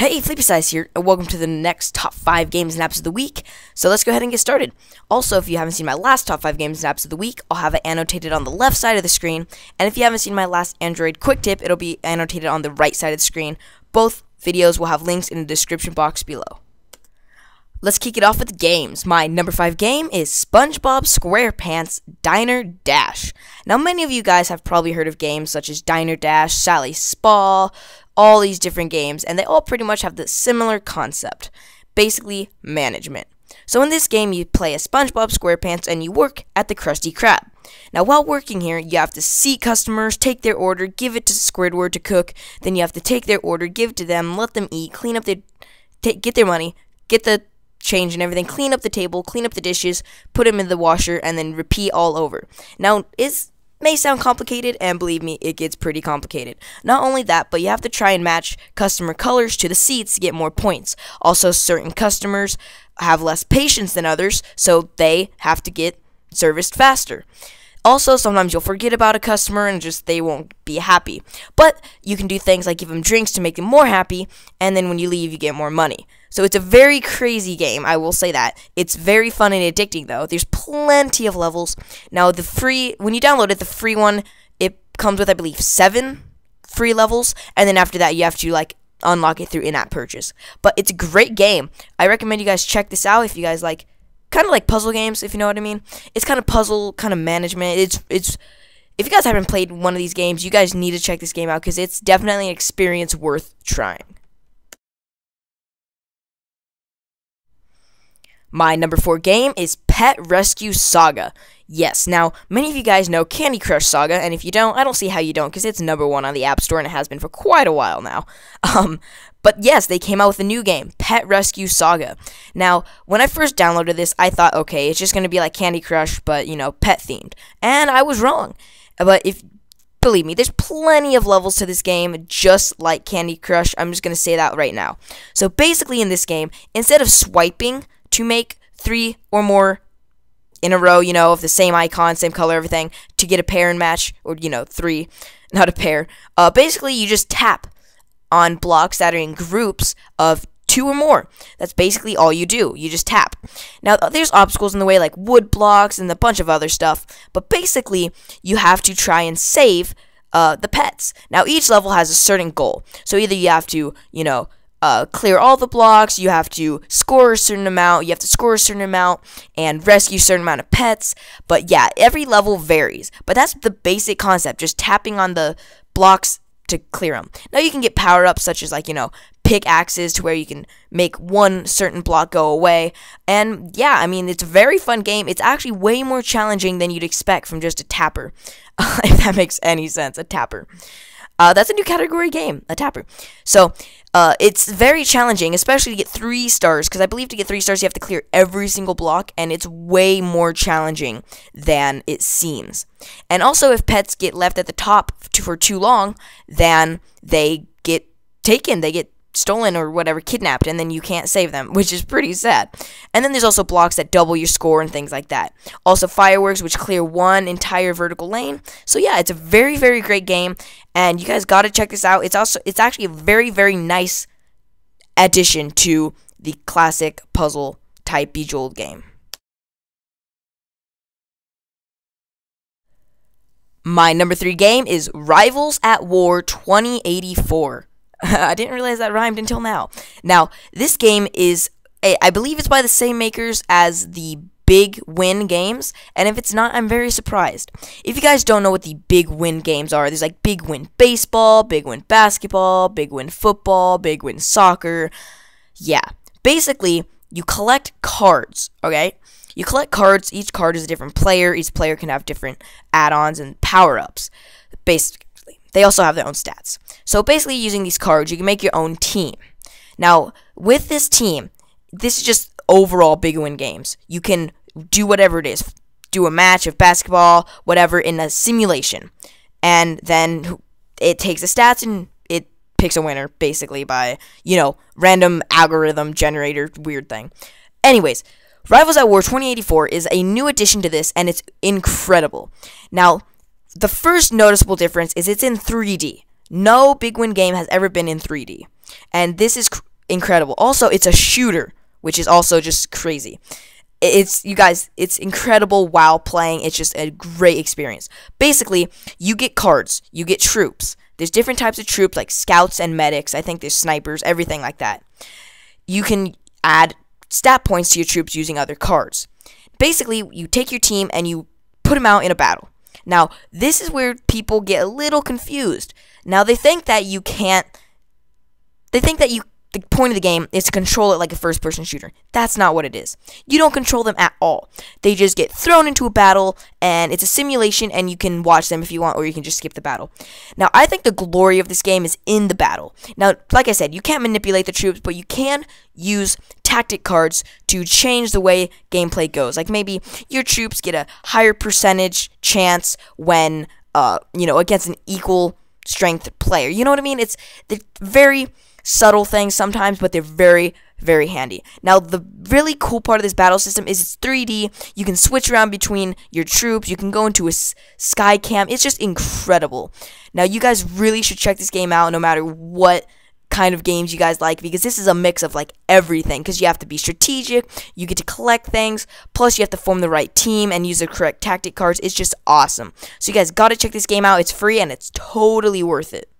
Hey, FlippySize here, and welcome to the next top 5 games and apps of the week. So let's go ahead and get started. Also, if you haven't seen my last top 5 games and apps of the week, I'll have it annotated on the left side of the screen. And if you haven't seen my last Android quick tip, it'll be annotated on the right side of the screen. Both videos will have links in the description box below. Let's kick it off with the games. My number 5 game is Spongebob Squarepants Diner Dash. Now, many of you guys have probably heard of games such as Diner Dash, Sally Spa, all these different games, and they all pretty much have the similar concept, basically management. So in this game, you play as SpongeBob SquarePants and you work at the Krusty Krab. Now, while working here, you have to see customers, take their order, give it to Squidward to cook, then you have to take their order, give it to them, let them eat, clean up get their money, get the change and everything, clean up the table, clean up the dishes, put them in the washer, and then repeat all over. Now, it may sound complicated, and believe me, it gets pretty complicated. Not only that, but you have to try and match customer colors to the seats to get more points. Also, certain customers have less patience than others, so they have to get serviced faster. Also, sometimes you'll forget about a customer and just they won't be happy. But you can do things like give them drinks to make them more happy, and then when you leave, you get more money. So it's a very crazy game, I will say that. It's very fun and addicting, though. There's plenty of levels. Now, when you download it, the free one, it comes with, I believe, 7 free levels, and then after that, you have to, unlock it through in-app purchase. But it's a great game. I recommend you guys check this out if you guys kind of like puzzle games, if you know what I mean. It's kind of puzzle, kind of management. If you guys haven't played one of these games, you guys need to check this game out because it's definitely an experience worth trying. My number 4 game is Pet Rescue Saga. Yes, now, many of you guys know Candy Crush Saga, and if you don't, I don't see how you don't, because it's number 1 on the App Store, and it has been for quite a while now. But yes, they came out with a new game, Pet Rescue Saga. Now, when I first downloaded this, I thought, okay, it's just going to be like Candy Crush, but, pet-themed. And I was wrong. But believe me, there's plenty of levels to this game, just like Candy Crush. I'm just going to say that right now. So basically in this game, instead of swiping to make 3 or more in a row, of the same icon, same color, everything, to get a pair and match, or, 3, not a pair, basically you just tap on blocks that are in groups of 2 or more. That's basically all you do. You just tap. Now, there's obstacles in the way, like wood blocks and a bunch of other stuff, but basically, you have to try and save the pets. Now, each level has a certain goal. So either you have to, clear all the blocks, you have to score a certain amount, and rescue a certain amount of pets. But yeah, every level varies. But that's the basic concept, just tapping on the blocks to clear them. Now you can get power-ups such as pickaxes to where you can make one certain block go away. And yeah, I mean, it's a very fun game. It's actually way more challenging than you'd expect from just a tapper. If that makes any sense, a tapper. That's a new category game, a tapper. So, it's very challenging, especially to get 3 stars, because I believe to get 3 stars, you have to clear every single block, and it's way more challenging than it seems. And also, if pets get left at the top for too long, then they get taken, they get stolen or whatever, kidnapped, and then you can't save them, which is pretty sad. And then there's also blocks that double your score and things like that. Also fireworks, which clear one entire vertical lane. So yeah, it's a very, very great game, and you guys gotta check this out. It's actually a very, very nice addition to the classic puzzle type Bejeweled game. My number 3 game is Rivals at War 2084. I didn't realize that rhymed until now. Now, this game is, I believe it's by the same makers as the Big Win games, and if it's not, I'm very surprised. If you guys don't know what the Big Win games are, there's Big Win Baseball, Big Win Basketball, Big Win Football, Big Win Soccer. Yeah, basically, you collect cards, okay? You collect cards, each card is a different player, each player can have different add-ons and power-ups, basically. They also have their own stats. So basically, using these cards, you can make your own team. Now, with this team, this is just overall Big Win games. You can do whatever it is. Do a match of basketball, whatever, in a simulation. And then it takes the stats and it picks a winner, basically, by, random algorithm generator weird thing. Anyways, Rivals at War 2084 is a new addition to this, and it's incredible. Now, the first noticeable difference is it's in 3D. No Big Win game has ever been in 3D. And this is incredible. Also, it's a shooter, which is also just crazy. You guys, it's incredible while playing. It's just a great experience. Basically, you get cards, you get troops. There's different types of troops like scouts and medics. I think there's snipers, everything like that. You can add stat points to your troops using other cards. Basically, you take your team and you put them out in a battle. Now, this is where people get a little confused. Now, they think that the point of the game is to control it like a first-person shooter. That's not what it is. You don't control them at all. They just get thrown into a battle, and it's a simulation, and you can watch them if you want, or you can just skip the battle. Now, I think the glory of this game is in the battle. Now, like I said, you can't manipulate the troops, but you can use tactic cards to change the way gameplay goes. Like, maybe your troops get a higher percentage chance when, against an equal strength player. You know what I mean? It's very subtle things sometimes, but they're very, very handy. Now, the really cool part of this battle system is it's 3D. You can switch around between your troops. You can go into a sky cam. It's just incredible. Now, you guys really should check this game out no matter what kind of games you guys like, because this is a mix of like everything, because you have to be strategic, you get to collect things, plus you have to form the right team and use the correct tactic cards. It's just awesome. So you guys gotta check this game out. It's free and it's totally worth it.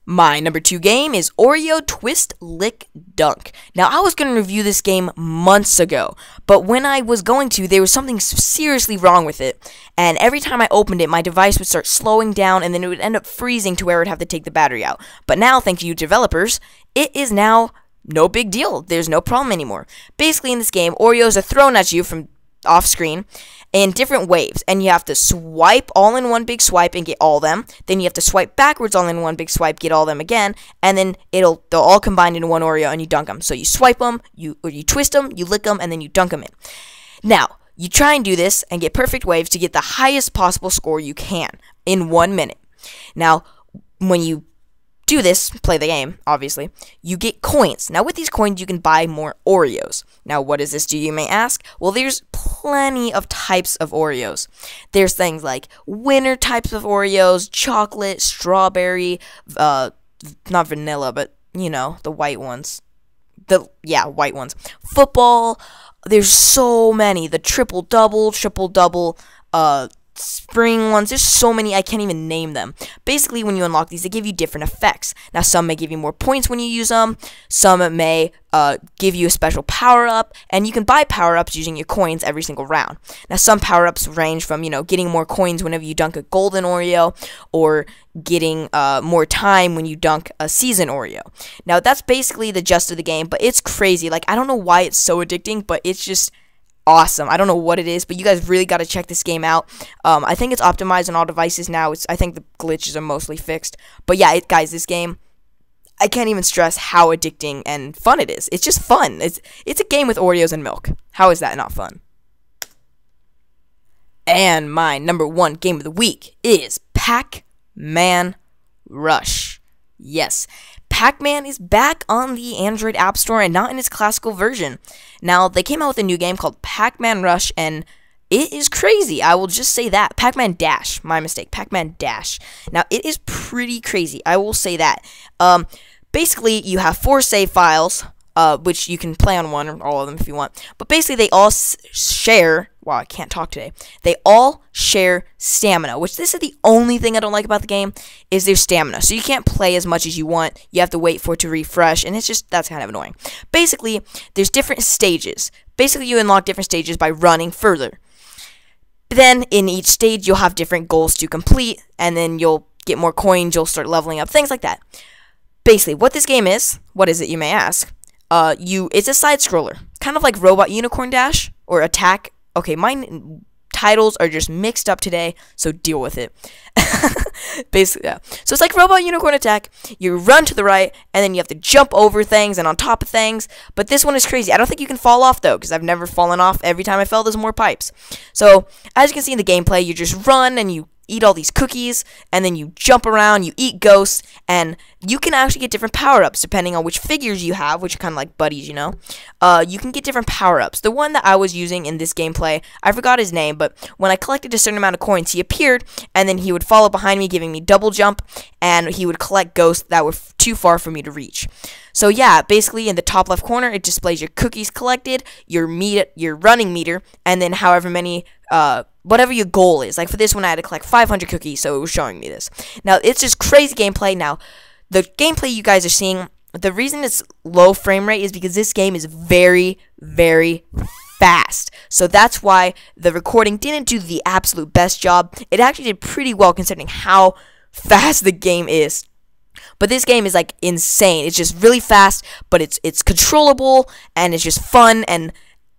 My number 2 game is Oreo Twist Lick Dunk. Now, I was going to review this game months ago, but when I was going to, there was something seriously wrong with it, and every time I opened it, my device would start slowing down, and then it would end up freezing to where I would have to take the battery out. But now, thanks to you developers, it is now no big deal. There's no problem anymore. Basically, in this game, Oreos are thrown at you from off screen in different waves, and you have to swipe all in one big swipe and get all them. Then you have to swipe backwards all in one big swipe, get all them again, and then they'll all combine into one Oreo and you dunk them. So you swipe them, you twist them, you lick them, and then you dunk them in. Now, you try and do this and get perfect waves to get the highest possible score you can in 1 minute. Now, when you do this, play the game, obviously, you get coins. Now, with these coins, you can buy more Oreos. Now, what does this do, you may ask? Well, there's plenty of types of Oreos. There's things like winter types of Oreos, chocolate, strawberry, not vanilla, but, the white ones. White ones. Football, there's so many. The triple-double, spring ones. There's so many, I can't even name them. Basically, when you unlock these, they give you different effects. Now, some may give you more points when you use them. Some may give you a special power-up, and you can buy power-ups using your coins every single round. Now, some power-ups range from, getting more coins whenever you dunk a golden Oreo, or getting more time when you dunk a season Oreo. Now, that's basically the gist of the game, but it's crazy. Like, I don't know why it's so addicting, but it's just awesome. I don't know what it is, but you guys really got to check this game out. I think it's optimized on all devices now. I think the glitches are mostly fixed. But yeah, guys, this game, I can't even stress how addicting and fun it is. It's just fun. It's a game with Oreos and milk. How is that not fun? And my number 1 game of the week is Pac-Man Rush. Yes, Pac-Man is back on the Android App Store and not in its classical version. Now, they came out with a new game called Pac-Man Rush, and it is crazy. I will just say that. Pac-Man Dash. My mistake. Pac-Man Dash. Now, it is pretty crazy. I will say that. Basically, you have 4 save files, which you can play on one or all of them if you want. But basically, they all share... Wow, I can't talk today. They all share stamina, which this is the only thing I don't like about the game, is their stamina. So you can't play as much as you want. You have to wait for it to refresh, and that's kind of annoying. Basically, there's different stages. Basically, you unlock different stages by running further. Then, in each stage, you'll have different goals to complete, and then you'll get more coins, you'll start leveling up, things like that. Basically, what this game is, what is it, you may ask? It's a side-scroller, kind of like Robot Unicorn Dash, or Attack. Okay, my titles are just mixed up today, so deal with it. Basically, yeah. So it's like Robot Unicorn Attack. You run to the right, and then you have to jump over things and on top of things. But this one is crazy. I don't think you can fall off, though, because I've never fallen off. Every time I fell, there's more pipes. So, as you can see in the gameplay, you just run, and you eat all these cookies, and then you jump around, you eat ghosts, and you can actually get different power-ups depending on which figures you have, which are kind of like buddies, you know. You can get different power-ups. The one that I was using in this gameplay, I forgot his name, but when I collected a certain amount of coins, he appeared, and then he would follow behind me, giving me double jump, and he would collect ghosts that were too far for me to reach. So yeah, basically in the top left corner, it displays your cookies collected, your running meter, and then however many, whatever your goal is. Like for this one, I had to collect 500 cookies, so it was showing me this. Now, it's just crazy gameplay. Now, the gameplay you guys are seeing, the reason it's low frame rate is because this game is very, very fast. So that's why the recording didn't do the absolute best job. It actually did pretty well considering how fast the game is. But this game is like insane. It's just really fast, but it's controllable, and it's just fun, and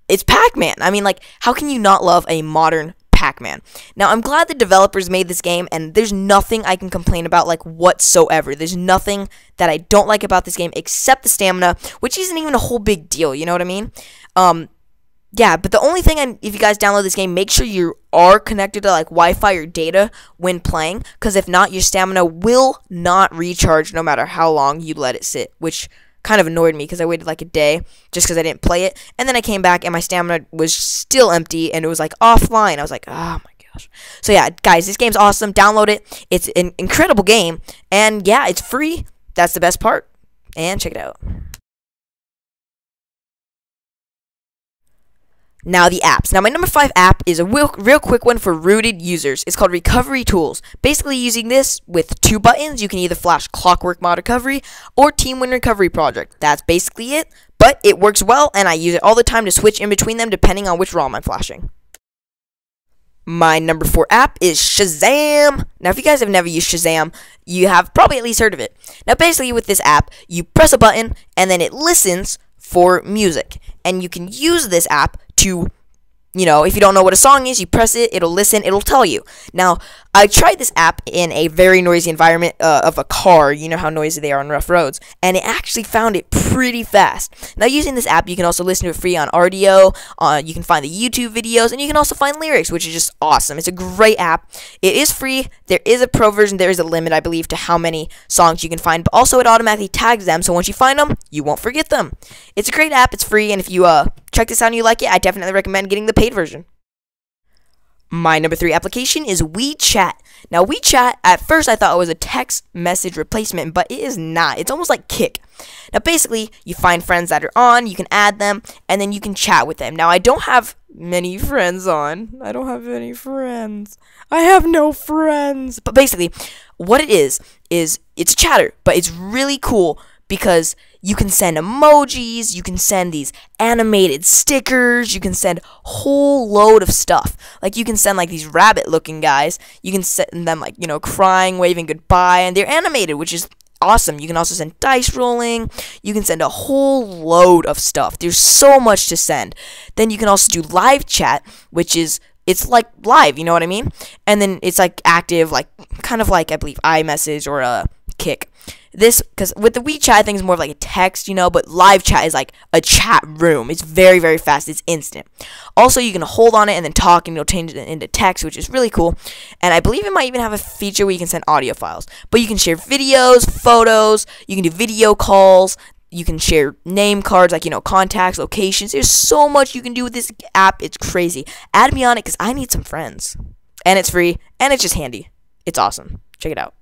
it's Pac-Man. I mean, like, how can you not love a modern Pac-Man? Now, I'm glad the developers made this game, and there's nothing I can complain about, like, whatsoever. There's nothing that I don't like about this game except the stamina, which isn't even a whole big deal, you know what I mean? Yeah, but the only thing, if you guys download this game, make sure you are connected to, like, Wi-Fi or data when playing, because if not, your stamina will not recharge no matter how long you let it sit, which kind of annoyed me because I waited like a day just because I didn't play it, and then I came back and my stamina was still empty and it was like offline. I was like, oh my gosh. So yeah, guys, this game's awesome. Download it. It's an incredible game, and yeah, it's free. That's the best part, and check it out. Now, the apps. Now, my number 5 app is a real quick one for rooted users. It's called Recovery Tools. Basically, using this with 2 buttons, you can either flash Clockwork Mod Recovery or Team Win Recovery Project. That's basically it, but it works well, and I use it all the time to switch in between them depending on which ROM I'm flashing. My number 4 app is Shazam. Now, if you guys have never used Shazam, you have probably at least heard of it. Now, basically, with this app, you press a button, and then it listens for music. And you can use this app to, you know, if you don't know what a song is, you press it, it'll listen, it'll tell you. Now, I tried this app in a very noisy environment of a car. You know how noisy they are on rough roads. And it actually found it pretty fast. Now, using this app, you can also listen to it free on Oreo. You can find the YouTube videos, and you can also find lyrics, which is just awesome. It's a great app. It is free. There is a pro version. There is a limit, I believe, to how many songs you can find. But also, it automatically tags them, so once you find them, you won't forget them. It's a great app. It's free, and if you check this out and you like it, I definitely recommend getting the paid version. My number 3 application is WeChat. Now, WeChat, at first I thought it was a text message replacement, but it is not. It's almost like Kik. Now, basically, you find friends that are on, you can add them, and then you can chat with them. Now, I don't have many friends on. I don't have any friends. I have no friends. But basically, what it is it's a chatter, but it's really cool because you can send emojis, you can send these animated stickers, you can send a whole load of stuff. Like, you can send, like, these rabbit-looking guys. You can send them, like, you know, crying, waving goodbye, and they're animated, which is awesome. You can also send dice rolling. You can send a whole load of stuff. There's so much to send. Then you can also do live chat, which is, it's like live, you know what I mean? And then it's, like, active, like, kind of like, I believe, iMessage or a Kik. This, because with the WeChat, I think it's more of like a text, you know, but live chat is like a chat room. It's very, very fast. It's instant. Also, you can hold on it and then talk, and it'll change it into text, which is really cool. And I believe it might even have a feature where you can send audio files. But you can share videos, photos, you can do video calls, you can share name cards, like, you know, contacts, locations. There's so much you can do with this app. It's crazy. Add me on it because I need some friends. And it's free, and it's just handy. It's awesome. Check it out.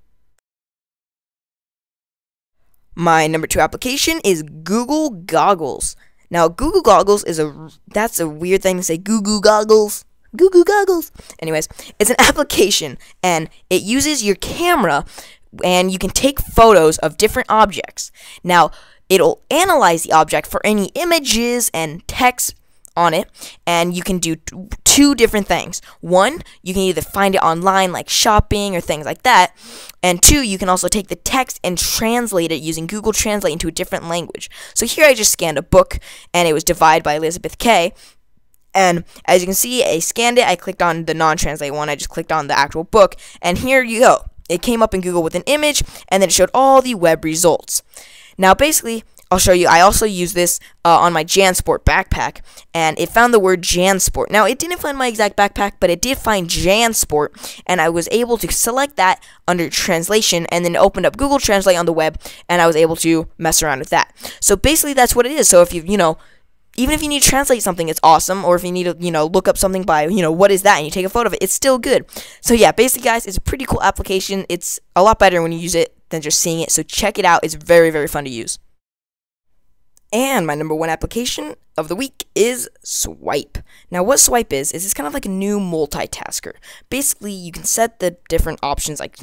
My number 2 application is Google Goggles. Now, Google Goggles is that's a weird thing to say, Google Goggles. Google Goggles. Anyways, it's an application, and it uses your camera, and you can take photos of different objects. Now, it'll analyze the object for any images and text on it, and you can do 2 different things. 1, you can either find it online, like shopping or things like that, and 2, you can also take the text and translate it using Google Translate into a different language. So here I just scanned a book, and it was Divide by Elizabeth K. And as you can see, I scanned it, I clicked on the non-translate one, I just clicked on the actual book, and here you go. It came up in Google with an image, and then it showed all the web results. Now, basically, I'll show you. I also use this on my JanSport backpack, and it found the word JanSport. Now, it didn't find my exact backpack, but it did find JanSport, and I was able to select that under translation, and then opened up Google Translate on the web, and I was able to mess around with that. So basically, that's what it is. So if you know, even if you need to translate something, it's awesome. Or if you need to, look up something by, what is that, and you take a photo of it, it's still good. So yeah, basically, guys, it's a pretty cool application. It's a lot better when you use it than just seeing it. So check it out. It's very, very fun to use. And my number 1 application of the week is Swipe. Now, what Swipe is it's kind of like a new multitasker. Basically, you can set the different options, like,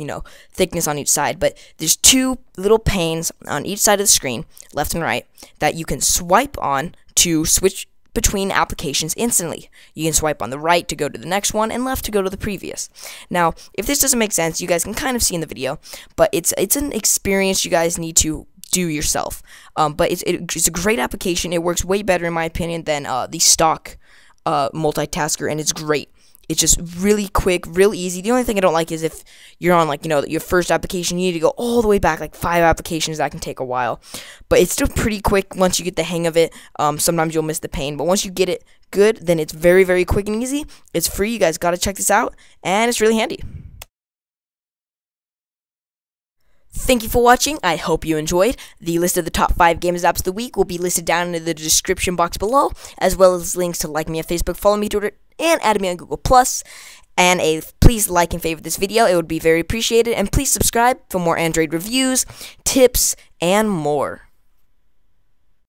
thickness on each side, but there's 2 little panes on each side of the screen, left and right, that you can swipe on to switch between applications instantly. You can swipe on the right to go to the next one, and left to go to the previous. Now, if this doesn't make sense, you guys can kind of see in the video, but it's an experience you guys need to do yourself. But it's a great application. It works way better, in my opinion, than the stock multitasker, and it's great. It's just really quick, real easy. The only thing I don't like is if you're on, like, your first application, you need to go all the way back, like 5 applications. That can take a while. But it's still pretty quick once you get the hang of it. Sometimes you'll miss the pain, but once you get it good, then it's very, very quick and easy. It's free. You guys gotta check this out, and it's really handy. Thank you for watching. I hope you enjoyed. The list of the top 5 games apps of the week will be listed down in the description box below, as well as links to like me on Facebook, follow me on Twitter, and add me on Google+. And please like and favorite this video. It would be very appreciated. And please subscribe for more Android reviews, tips, and more.